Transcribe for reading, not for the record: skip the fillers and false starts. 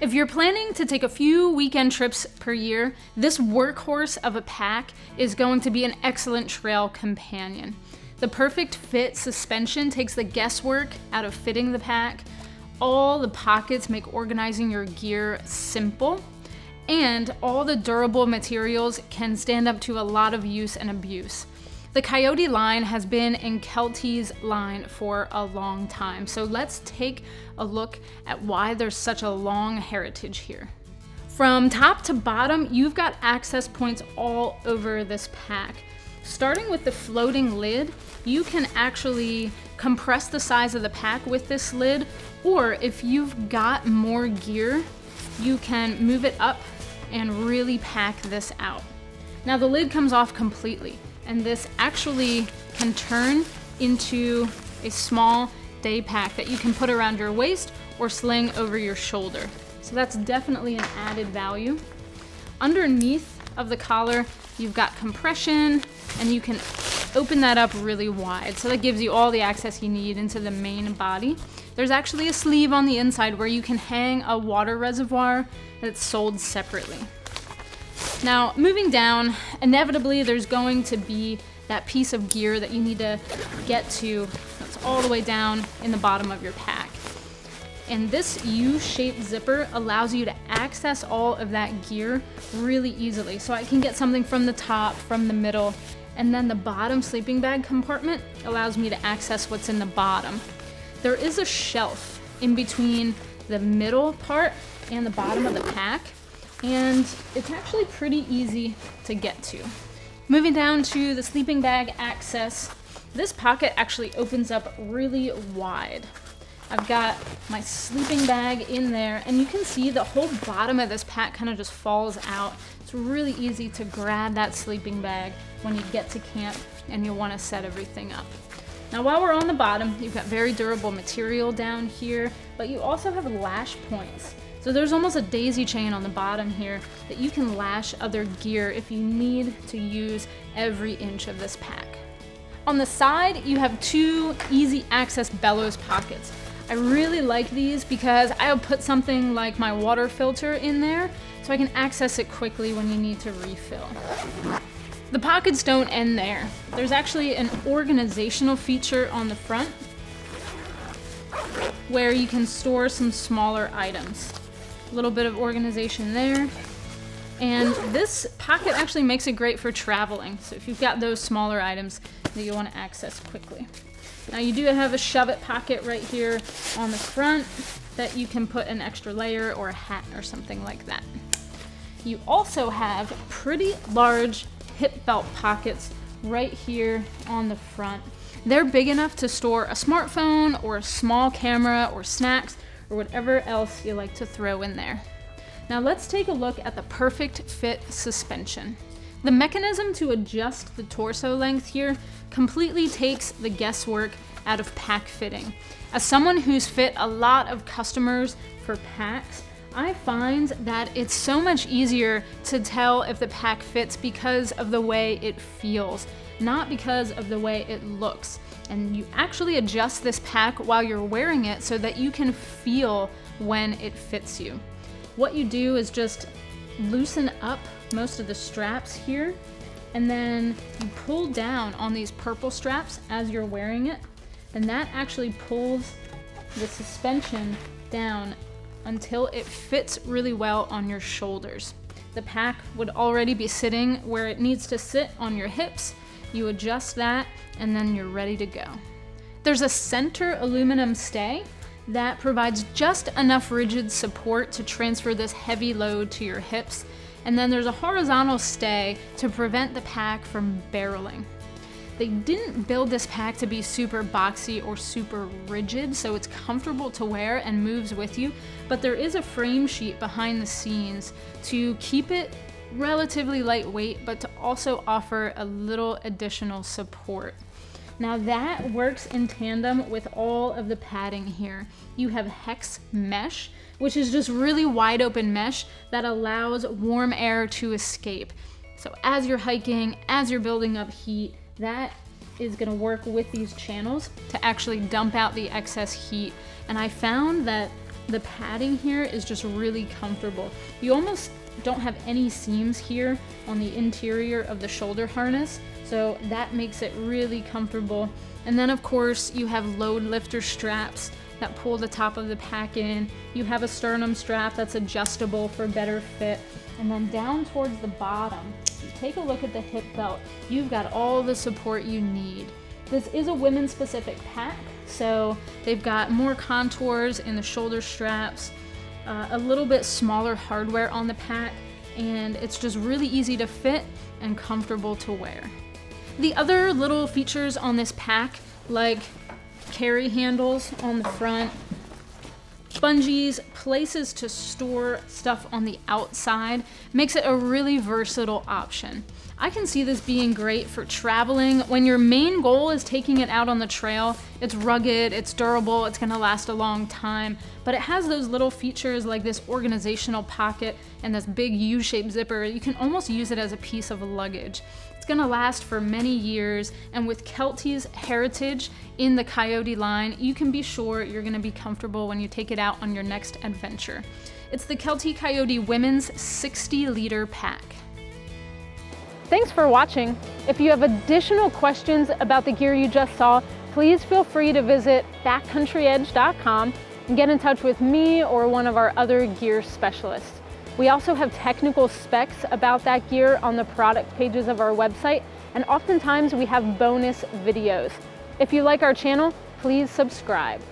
If you're planning to take a few weekend trips per year, this workhorse of a pack is going to be an excellent trail companion. The perfect fit suspension takes the guesswork out of fitting the pack. All the pockets make organizing your gear simple, and all the durable materials can stand up to a lot of use and abuse. The Coyote line has been in Kelty's line for a long time, so let's take a look at why there's such a long heritage here. From top to bottom, you've got access points all over this pack. Starting with the floating lid, you can actually compress the size of the pack with this lid, or if you've got more gear, you can move it up and really pack this out. Now the lid comes off completely, and this actually can turn into a small day pack that you can put around your waist or sling over your shoulder. So that's definitely an added value. Underneath of the collar, you've got compression, and you can open that up really wide. So that gives you all the access you need into the main body. There's actually a sleeve on the inside where you can hang a water reservoir that's sold separately. Now, moving down, inevitably there's going to be that piece of gear that you need to get to that's all the way down in the bottom of your pack. And this U-shaped zipper allows you to access all of that gear really easily. So I can get something from the top, from the middle, and then the bottom sleeping bag compartment allows me to access what's in the bottom. There is a shelf in between the middle part and the bottom of the pack, and it's actually pretty easy to get to. Moving down to the sleeping bag access, this pocket actually opens up really wide. I've got my sleeping bag in there, and you can see the whole bottom of this pack kind of just falls out. It's really easy to grab that sleeping bag when you get to camp and you want to set everything up. Now while we're on the bottom, you've got very durable material down here, but you also have lash points. So there's almost a daisy chain on the bottom here that you can lash other gear if you need to use every inch of this pack. On the side, you have two easy access Bellows pockets. I really like these because I'll put something like my water filter in there so I can access it quickly when you need to refill. The pockets don't end there. There's actually an organizational feature on the front where you can store some smaller items. A little bit of organization there. And this pocket actually makes it great for traveling. So if you've got those smaller items that you want to access quickly. Now you do have a shove it pocket right here on the front that you can put an extra layer or a hat or something like that. You also have pretty large hip belt pockets right here on the front. They're big enough to store a smartphone or a small camera or snacks or whatever else you like to throw in there. Now let's take a look at the perfect fit suspension. The mechanism to adjust the torso length here completely takes the guesswork out of pack fitting. As someone who's fit a lot of customers for packs, I find that it's so much easier to tell if the pack fits because of the way it feels, not because of the way it looks. And you actually adjust this pack while you're wearing it so that you can feel when it fits you. What you do is just loosen up most of the straps here, and then you pull down on these purple straps as you're wearing it, and that actually pulls the suspension down until it fits really well on your shoulders. The pack would already be sitting where it needs to sit on your hips. You adjust that, and then you're ready to go. There's a center aluminum stay that provides just enough rigid support to transfer this heavy load to your hips, and then there's a horizontal stay to prevent the pack from barreling. They didn't build this pack to be super boxy or super rigid, so it's comfortable to wear and moves with you, but there is a frame sheet behind the scenes to keep it relatively lightweight, but to also offer a little additional support. Now that works in tandem with all of the padding here. You have hex mesh, which is just really wide open mesh that allows warm air to escape. So as you're hiking, as you're building up heat, that is gonna work with these channels to actually dump out the excess heat. And I found that The padding here is just really comfortable. You almost don't have any seams here on the interior of the shoulder harness, so that makes it really comfortable. And then of course you have load lifter straps that pull the top of the pack in. You have a sternum strap that's adjustable for better fit. And then down towards the bottom, you take a look at the hip belt. You've got all the support you need. This is a women's specific pack, so they've got more contours in the shoulder straps, a little bit smaller hardware on the pack, and it's just really easy to fit and comfortable to wear. The other little features on this pack, like carry handles on the front, bungees, places to store stuff on the outside, makes it a really versatile option. I can see this being great for traveling. When your main goal is taking it out on the trail, it's rugged, it's durable, it's gonna last a long time, but it has those little features like this organizational pocket and this big U-shaped zipper. You can almost use it as a piece of luggage. It's gonna last for many years, and with Kelty's heritage in the Coyote line, you can be sure you're gonna be comfortable when you take it out on your next adventure. It's the Kelty Coyote Women's 60-liter pack. Thanks for watching. If you have additional questions about the gear you just saw, please feel free to visit backcountryedge.com and get in touch with me or one of our other gear specialists. We also have technical specs about that gear on the product pages of our website, and oftentimes we have bonus videos. If you like our channel, please subscribe.